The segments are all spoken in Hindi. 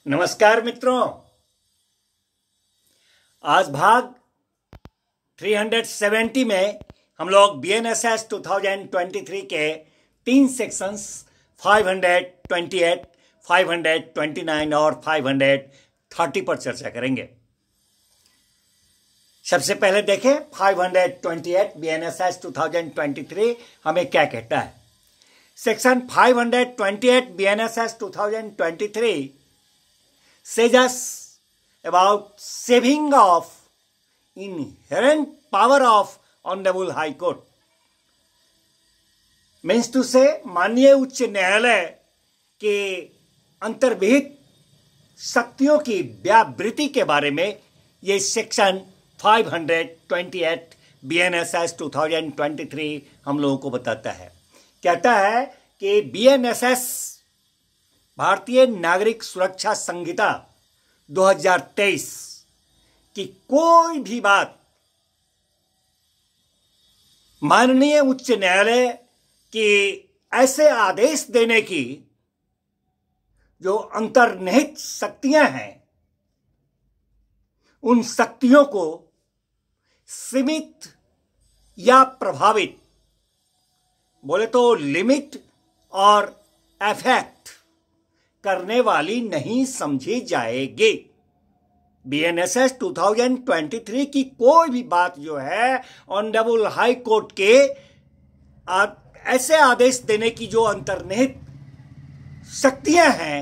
नमस्कार मित्रों। आज भाग 370 में हम लोग BNSS 2023 के 3 सेक्शंस 528, 529 और 530 पर चर्चा करेंगे। सबसे पहले देखें 528 BNSS 2023 हमें क्या कहता है। Section 528 BNSS 2023 says us about saving of inherent power of Honorable High Court. Means to say माननीय उच्च न्यायालय के अंतर्विहित शक्तियों की व्यावृत्ति के बारे में ये सेक्शन 528 BNSS 2023 हम लोगों को बताता है। कहता है कि BNSS भारतीय नागरिक सुरक्षा संहिता 2023 की कोई भी बात माननीय उच्च न्यायालय के ऐसे आदेश देने की जो अंतर्निहित शक्तियां हैं, उन शक्तियों को सीमित या प्रभावित, बोले तो लिमिट और अफेक्ट करने वाली नहीं समझी जाएगी। BNSS 2023 की कोई भी बात जो है ऑनरेबल हाई कोर्ट के ऐसे आदेश देने की जो अंतर्निहित शक्तियां हैं,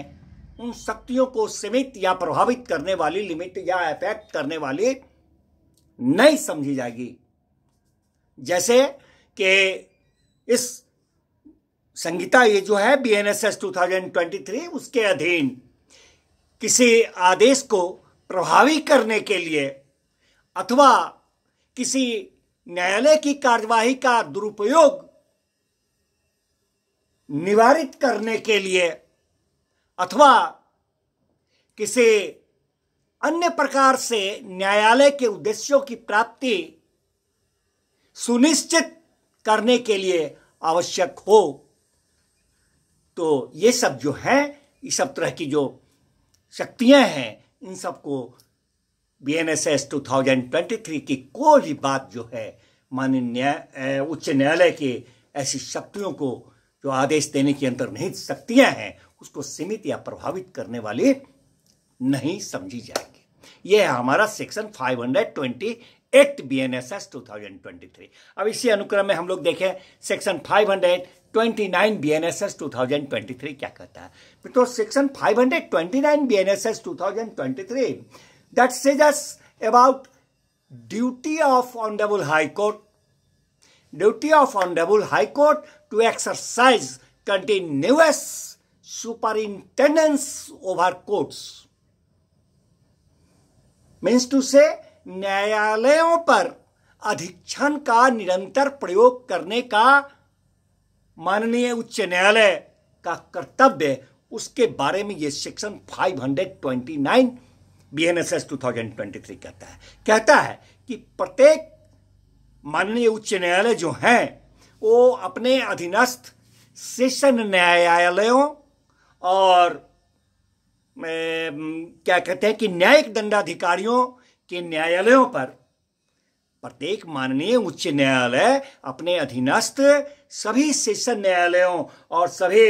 उन शक्तियों को सीमित या प्रभावित करने वाली, लिमिट या अफेक्ट करने वाली नहीं समझी जाएगी। जैसे कि इस संहिता ये जो है BNSS 2023 उसके अधीन किसी आदेश को प्रभावी करने के लिए अथवा किसी न्यायालय की कार्यवाही का दुरुपयोग निवारित करने के लिए अथवा किसी अन्य प्रकार से न्यायालय के उद्देश्यों की प्राप्ति सुनिश्चित करने के लिए आवश्यक हो, तो ये सब जो है, इस सब तरह की जो शक्तियां हैं, इन सबको BNSS 2023 की कोई भी बात जो है माननीय उच्च न्यायालय के ऐसी शक्तियों को जो आदेश देने की अंतर्निहित शक्तियां हैं, उसको सीमित या प्रभावित करने वाली नहीं समझी जाएगी। यह है हमारा सेक्शन 528 BNSS 2023। अब इसी अनुक्रम में हम लोग देखें सेक्शन 529 BNSS 2023 क्या कहता है। तो section 529 BNSS 2023 that says us about duty of Honorable High Court, duty of Honorable High Court to exercise continuous superintendence over courts, means to say न्यायालयों पर अधीक्षण का निरंतर प्रयोग करने का माननीय उच्च न्यायालय का कर्तव्य, उसके बारे में यह सेक्शन 529 BNSS 2023 कहता है कि प्रत्येक माननीय उच्च न्यायालय जो हैं वो अपने अधीनस्थ सेशन न्यायालयों और क्या कहते हैं कि न्यायिक दंडाधिकारियों के न्यायालयों पर, प्रत्येक माननीय उच्च न्यायालय अपने अधीनस्थ सभी सेशन न्यायालयों और सभी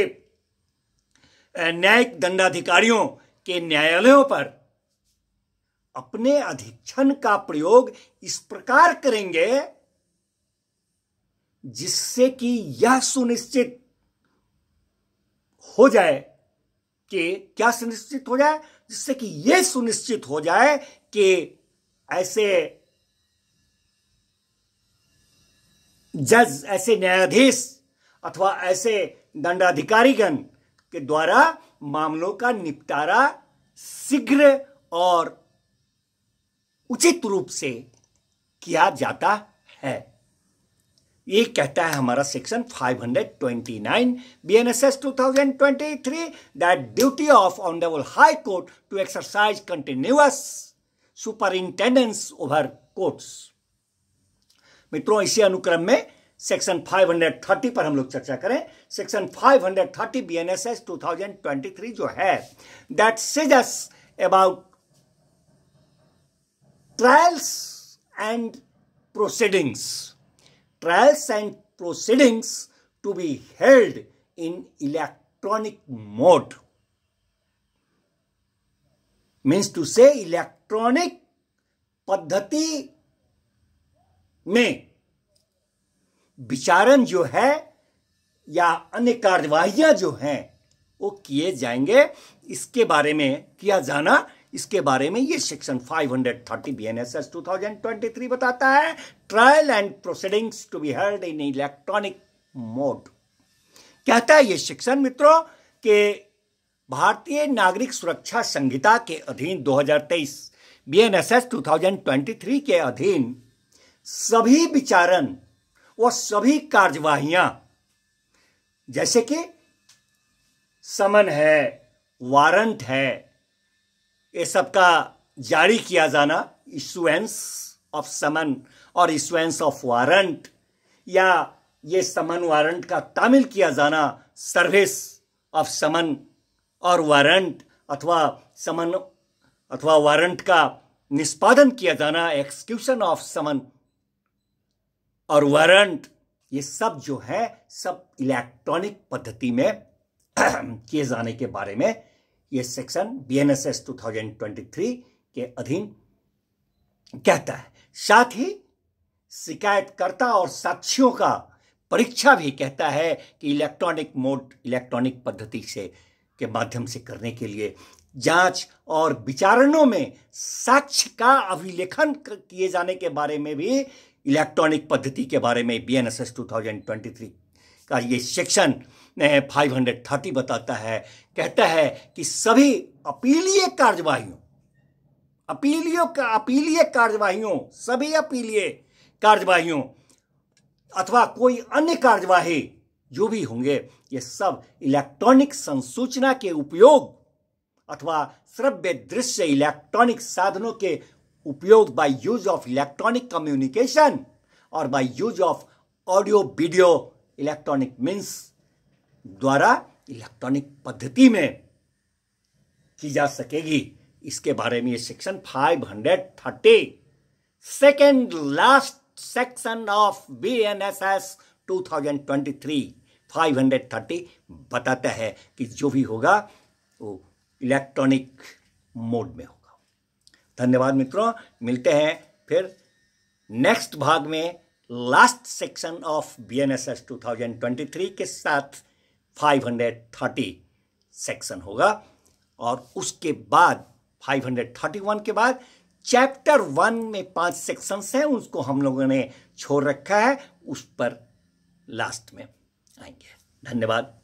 न्यायिक दंडाधिकारियों के न्यायालयों पर अपने अधीक्षण का प्रयोग इस प्रकार करेंगे जिससे कि यह सुनिश्चित हो जाए कि क्या सुनिश्चित हो जाए, जिससे कि यह सुनिश्चित हो जाए कि ऐसे जज, ऐसे न्यायाधीश अथवा ऐसे दंडाधिकारीगण के द्वारा मामलों का निपटारा शीघ्र और उचित रूप से किया जाता है। ये कहता है हमारा section 529 BNSS 2023 that duty of Honorable High Court to exercise continuous superintendence over courts। मित्रों, इसी अनुक्रम में सेक्शन 530 पर हम लोग चर्चा करें। सेक्शन 530 BNSS 2023 जो है, that says us about trials and proceedings, trials and proceedings to be held in electronic mode, means to say electronic पद्धति में विचारण जो है या अन्य कार्यवाहियां जो हैं वो किए जाएंगे, इसके बारे में किया जाना, इसके बारे में ये सेक्शन 530 BNSS 2023 बताता है। Trial and proceedings to be held in electronic mode. कहता है ये सेक्शन मित्रों कि भारतीय नागरिक सुरक्षा संहिता के अधीन 2023 BNSS 2023 के अधीन सभी विचारण व सभी कार्यवाहियां, जैसे कि समन है, वारंट है, ये सब का जारी किया जाना, इशुएंस ऑफ समन और इशुएंस ऑफ वारंट, या ये समन वारंट का तामील किया जाना, सर्विस ऑफ समन और वारंट, अथवा समन अथवा वारंट का निष्पादन किया जाना, एक्सक्यूशन ऑफ समन और वारंट, ये सब जो है सब इलेक्ट्रॉनिक पद्धति में किए जाने के बारे में ये सेक्शन BNSS 2023 के अधीन कहता है। साथ ही शिकायतकर्ता और साक्षियों का परीक्षा भी कहता है कि इलेक्ट्रॉनिक मोड, इलेक्ट्रॉनिक पद्धति से के माध्यम से करने के लिए जांच और विचारणों में साक्ष्य का अभिलेखन किए जाने के बारे में भी इलेक्ट्रॉनिक पद्धति के बारे में BNSS 2023 का ये सेक्शन 530 बताता है। कहता है कि सभी अपीलीय कार्यवाहियों सभी अपीलीय कार्यवाहियों अथवा कोई अन्य कार्यवाही जो भी होंगे, ये सब इलेक्ट्रॉनिक संसूचना के उपयोग अथवा श्रव्य दृश्य इलेक्ट्रॉनिक साधनों के उपयोग by use of electronic communication और by use of audio video electronic means द्वारा इलेक्ट्रॉनिक पद्धति में की जा सकेगी। इसके बारे में ये section 530 second last section of BNSS 2023 530 बताता है कि जो भी होगा वो इलेक्ट्रॉनिक मोड में होगा। धन्यवाद मित्रों, मिलते हैं फिर नेक्स्ट भाग में लास्ट सेक्शन ऑफ BNSS 2023 के साथ 530 सेक्शन होगा, और उसके बाद 531 के बाद चैप्टर 1 में 5 सेक्शंस हैं, उसको हम लोगों ने छोड़ रखा है, उस पर लास्ट में आएंगे। धन्यवाद।